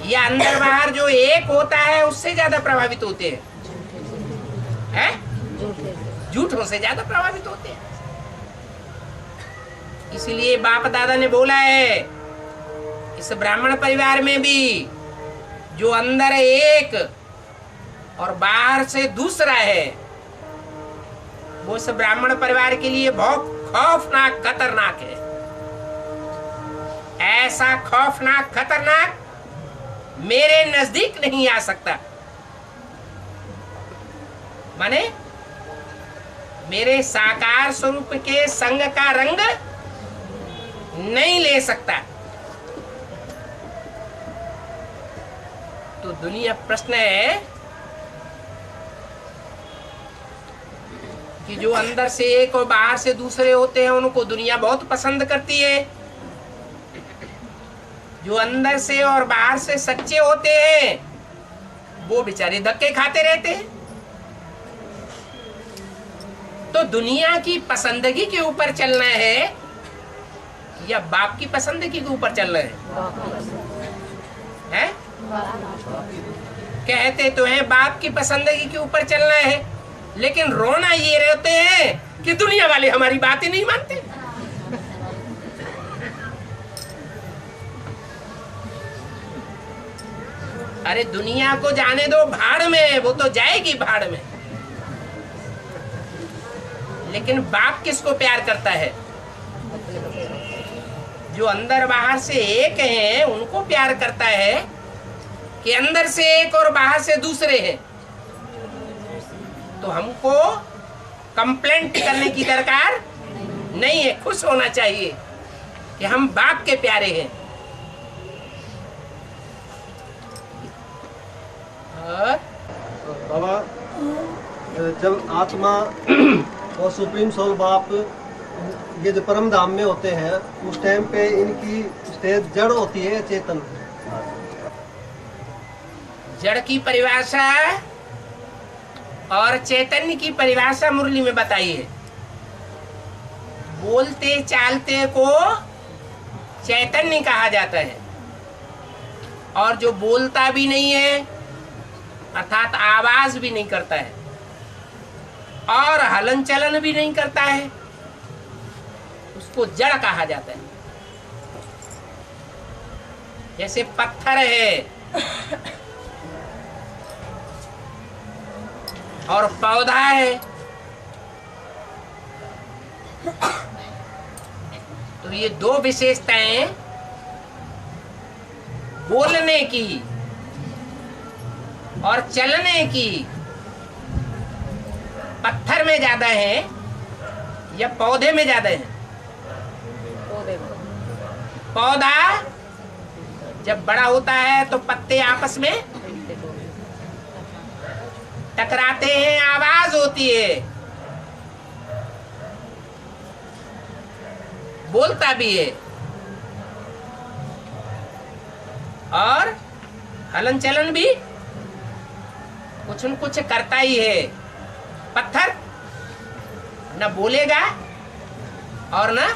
[SPEAKER 2] या अंदर बाहर जो एक होता है उससे ज्यादा प्रभावित होते हैं? झूठों से ज्यादा प्रभावित होते हैं। इसलिए बाप दादा ने बोला है इस ब्राह्मण परिवार में भी जो अंदर एक और बाहर से दूसरा है, वो इस ब्राह्मण परिवार के लिए बहुत खौफनाक खतरनाक है। ऐसा खौफनाक खतरनाक मेरे नजदीक नहीं आ सकता। माने मेरे साकार स्वरूप के संग का रंग नहीं ले सकता। तो दुनिया प्रश्न है कि जो अंदर से एक और बाहर से दूसरे होते हैं उनको दुनिया बहुत पसंद करती है। जो अंदर से और बाहर से सच्चे होते हैं वो बेचारे धक्के खाते रहते हैं। तो दुनिया की पसंदगी के ऊपर चलना है या बाप की पसंदगी के ऊपर चलना है? कहते तो हैं बाप की पसंदगी के ऊपर चलना है, लेकिन रोना ये रहते हैं कि दुनिया वाले हमारी बात ही नहीं मानते। अरे दुनिया को जाने दो भाड़ में, वो तो जाएगी भाड़ में। लेकिन बाप किसको प्यार करता है? जो अंदर बाहर से एक हैं उनको प्यार करता है कि अंदर से एक और बाहर से दूसरे हैं। तो हमको कंप्लेंट करने की दरकार नहीं है, खुश होना चाहिए कि हम बाप के प्यारे हैं।
[SPEAKER 10] बाबा, जब आत्मा और सुप्रीम सोल बाप ये जो परम धाम में होते हैं उस टाइम पे इनकी स्टेज जड़ होती है चेतन?
[SPEAKER 2] जड़ की परिभाषा और चैतन्य की परिभाषा मुरली में बताइए। बोलते चालते को चैतन्य कहा जाता है, और जो बोलता भी नहीं है अर्थात आवाज भी नहीं करता है और हलन चलन भी नहीं करता है, उसको जड़ कहा जाता है। जैसे पत्थर है और पौधा है, तो ये दो विशेषताएं बोलने की और चलने की पत्थर में ज्यादा है या पौधे में ज्यादा है? पौधा जब बड़ा होता है तो पत्ते आपस में टकराते हैं, आवाज होती है, बोलता भी है और हलन चलन भी कुछ न कुछ करता ही है। पत्थर न बोलेगा और न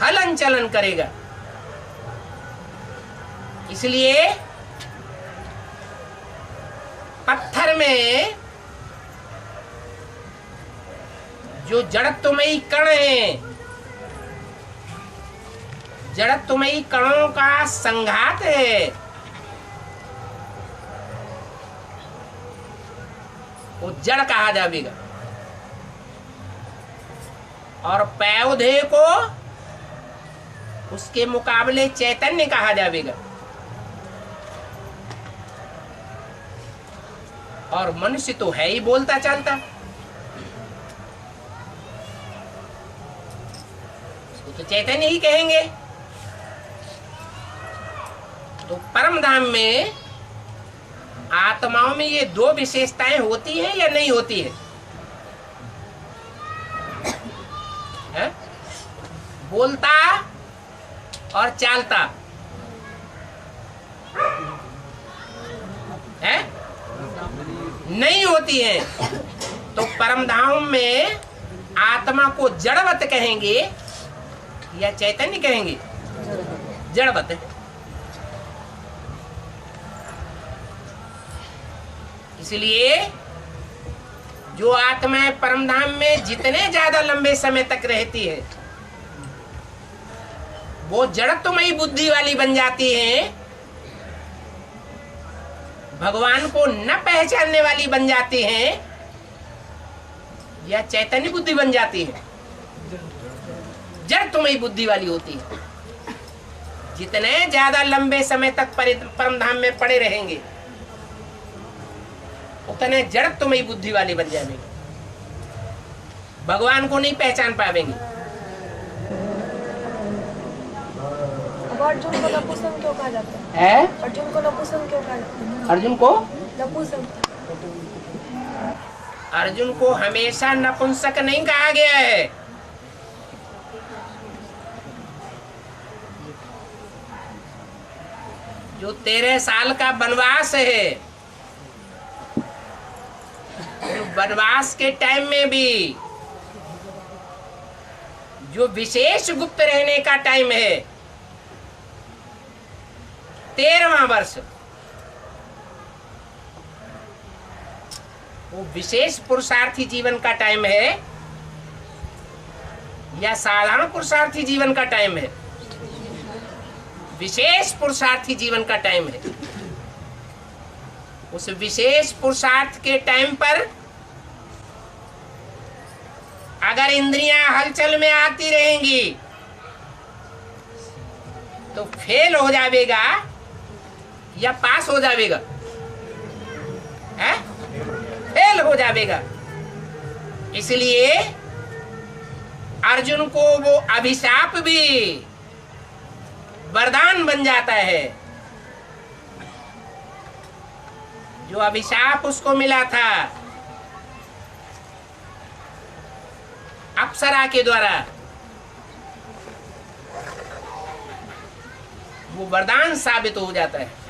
[SPEAKER 2] हलन चलन करेगा। इसलिए पत्थर में जो जड़त्वमयी कण है, जड़त्वमयी कणों का संघात है, वो जड़ कहा जाएगा। और पौधे को उसके मुकाबले चैतन्य कहा जाएगा। और मनुष्य तो है ही बोलता चालता, उसको तो चैतन्य ही कहेंगे। तो परम धाम में आत्माओं में ये दो विशेषताएं होती हैं या नहीं होती है? बोलता और चालता है, नहीं होती है। तो परम धाम में आत्मा को जड़वत कहेंगे या चैतन्य कहेंगे? जड़वत है। इसलिए जो आत्माएं परम धाम में जितने ज्यादा लंबे समय तक रहती है वो जड़त्वमयी बुद्धि वाली बन जाती हैं, भगवान को न पहचानने वाली बन जाती हैं, या चैतन्य बुद्धि बन जाती है, जड़त्वमयी बुद्धि वाली होती है। जितने ज्यादा लंबे समय तक परम धाम में पड़े रहेंगे उतने जड़त्वमयी बुद्धि वाली बन जाएंगे, भगवान को नहीं पहचान पाएंगे।
[SPEAKER 8] अब अर्जुन को नपुंसक क्यों कहा जाता है? अर्जुन को नपुंसक क्यों कहा जाता है?
[SPEAKER 2] अर्जुन को
[SPEAKER 8] नपुंसक,
[SPEAKER 2] अर्जुन को हमेशा नपुंसक नहीं कहा गया है। जो 13 साल का वनवास है, वनवास के टाइम में भी जो विशेष गुप्त रहने का टाइम है, 13वां वर्ष, वो विशेष पुरुषार्थी जीवन का टाइम है या साधारण पुरुषार्थी जीवन का टाइम है? विशेष पुरुषार्थी जीवन का टाइम है। उस विशेष पुरुषार्थ के टाइम पर अगर इंद्रियां हलचल में आती रहेंगी तो फेल हो जाएगा या पास हो जाएगा? फेल हो जाएगा। इसलिए अर्जुन को वो अभिशाप भी वरदान बन जाता है। जो अभिशाप उसको मिला था, अब अप्सरा के द्वारा वो वरदान साबित हो जाता है।